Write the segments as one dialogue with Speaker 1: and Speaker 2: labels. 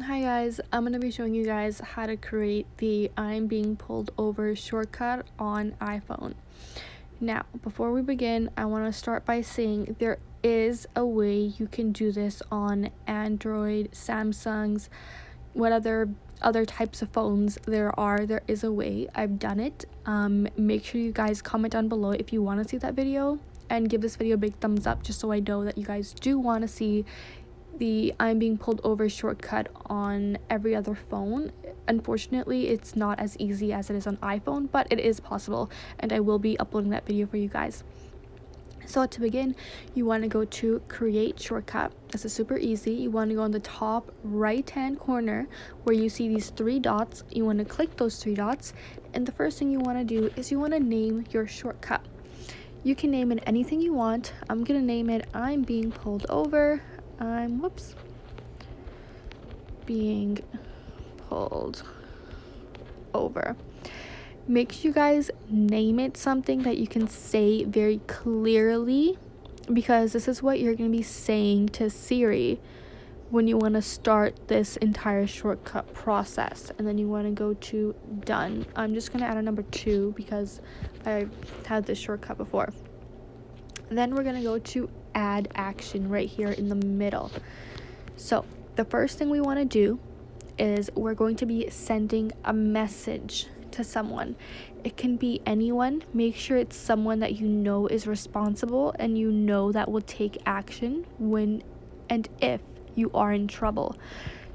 Speaker 1: Hi guys, I'm going to be showing you guys how to create the I'm being pulled over shortcut on iPhone. Now, before we begin, I want to start by saying there is a way you can do this on Android, Samsungs, what other types of phones there is a way. I've done it. Make sure you guys comment down below if you want to see that video, and give this video a big thumbs up just so I know that you guys do want to see the I'm being pulled over shortcut on every other phone. Unfortunately, it's not as easy as it is on iPhone, but it is possible, and I will be uploading that video for you guys. So to begin, you want to go to create shortcut. This is super easy. You want to go on the top right hand corner where you see these three dots. You want to click those three dots, and the first thing you want to do is you want to name your shortcut. You can name it anything you want. I'm gonna name it I'm being pulled over. Being pulled over. Make sure you guys name it something that you can say very clearly, because this is what you're going to be saying to Siri when you want to start this entire shortcut process. And then you want to go to done. I'm just going to add a number 2 because I've had this shortcut before. Then we're going to go to add action right here in the middle. So the first thing we want to do is we're going to be sending a message to someone. It can be anyone. Make sure it's someone that you know is responsible and you know that will take action when and if you are in trouble.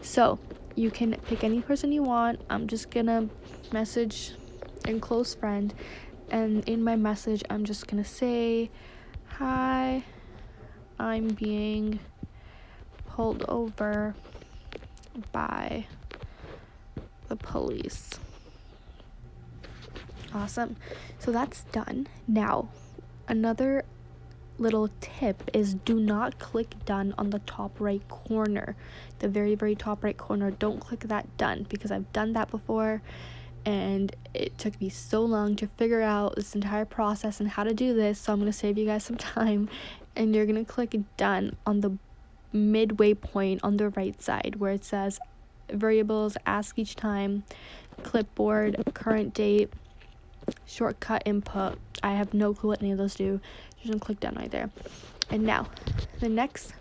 Speaker 1: So you can pick any person you want. I'm just gonna message a close friend, and in my message I'm just gonna say, hi, I'm being pulled over by the police. Awesome. So that's done. Now, another little tip is do not click done on the top right corner. The very, very top right corner. Don't click that done, because I've done that before and it took me so long to figure out this entire process and how to do this. So I'm going to save you guys some time, and you're going to click done on the midway point on the right side where it says variables, ask each time, clipboard, current date, shortcut input. I have no clue what any of those do. Just gonna click done right there. And now the next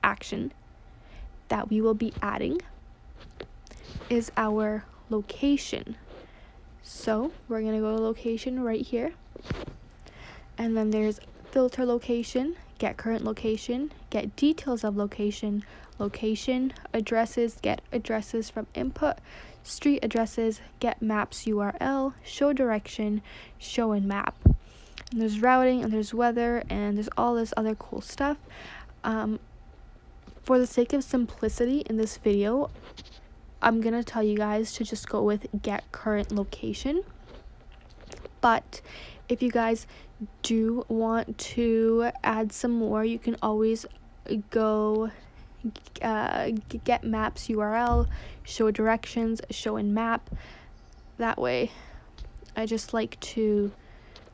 Speaker 1: action that we will be adding is our location. So we're gonna go to location right here, and then there's filter location, get current location, get details of location, location, addresses, get addresses from input, street addresses, get maps URL, show direction, show in map. And there's routing, and there's weather, and there's all this other cool stuff. For the sake of simplicity in this video, I'm gonna tell you guys to just go with get current location. But if you guys do want to add some more, you can always go get maps URL, show directions, show in map. That way I just like to,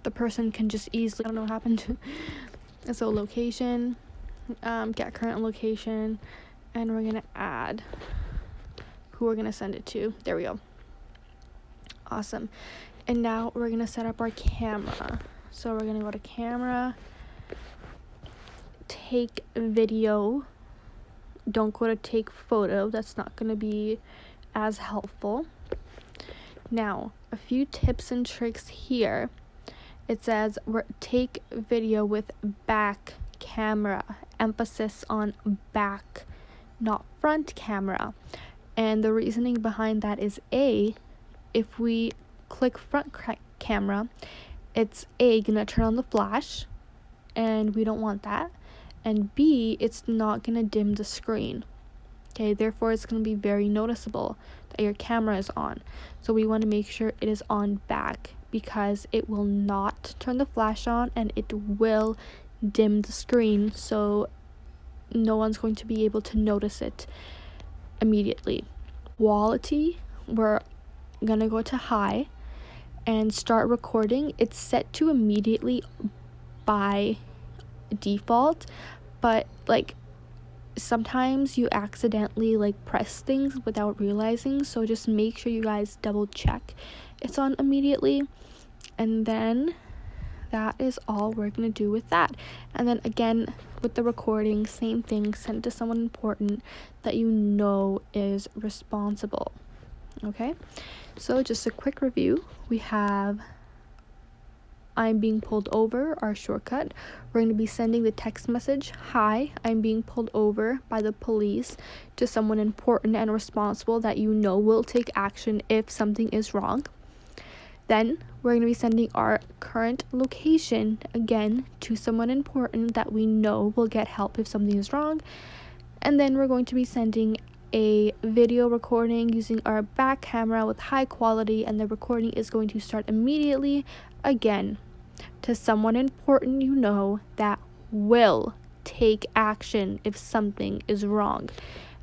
Speaker 1: the person can just easily, I don't know what happened. So location, get current location, and we're gonna add who we're gonna send it to. There we go. Awesome. And now we're gonna set up our camera. So we're gonna go to camera, take video. Don't go to take photo. That's not gonna be as helpful. Now, a few tips and tricks here. It says take video with back camera. Emphasis on back, not front camera. And the reasoning behind that is if we click front camera, it's gonna turn on the flash, and we don't want that. And B, it's not gonna dim the screen. Okay, therefore it's gonna be very noticeable that your camera is on. So we want to make sure it is on back, because it will not turn the flash on and it will dim the screen, so no one's going to be able to notice it immediately. Quality, we're gonna go to high and start recording. It's set to immediately by default, but like sometimes you accidentally like press things without realizing, so just make sure you guys double check it's on immediately. And then that is all we're gonna do with that. And then again, with the recording, same thing, send it to someone important that you know is responsible. Okay, so just a quick review. We have I'm being pulled over, our shortcut. We're going to be sending the text message, hi, I'm being pulled over by the police, to someone important and responsible that you know will take action if something is wrong. Then we're going to be sending our current location, again, to someone important that we know will get help if something is wrong. And then we're going to be sending a video recording using our back camera with high quality, and the recording is going to start immediately, again, to someone important you know that will take action if something is wrong.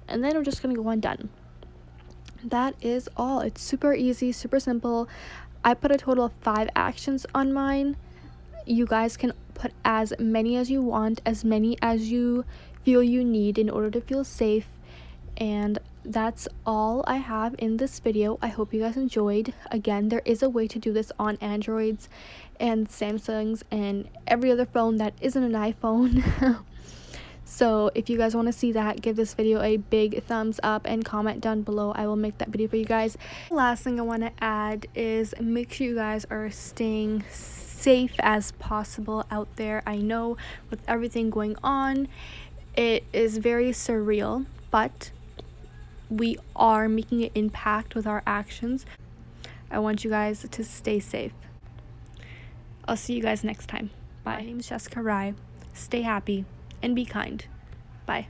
Speaker 1: And then we're just going to go on done. That is all. It's super easy, super simple. I put a total of 5 actions on mine. You guys can put as many as you want, as many as you feel you need in order to feel safe. And that's all I have in this video. I hope you guys enjoyed. Again, there is a way to do this on Androids and Samsungs and every other phone that isn't an iPhone. So if you guys want to see that, give this video a big thumbs up and comment down below. I will make that video for you guys. Last thing I want to add is make sure you guys are staying safe as possible out there. I know with everything going on, it is very surreal, but we are making an impact with our actions. I want you guys to stay safe. I'll see you guys next time. Bye. My name is Jessica Rai. Stay happy and be kind. Bye.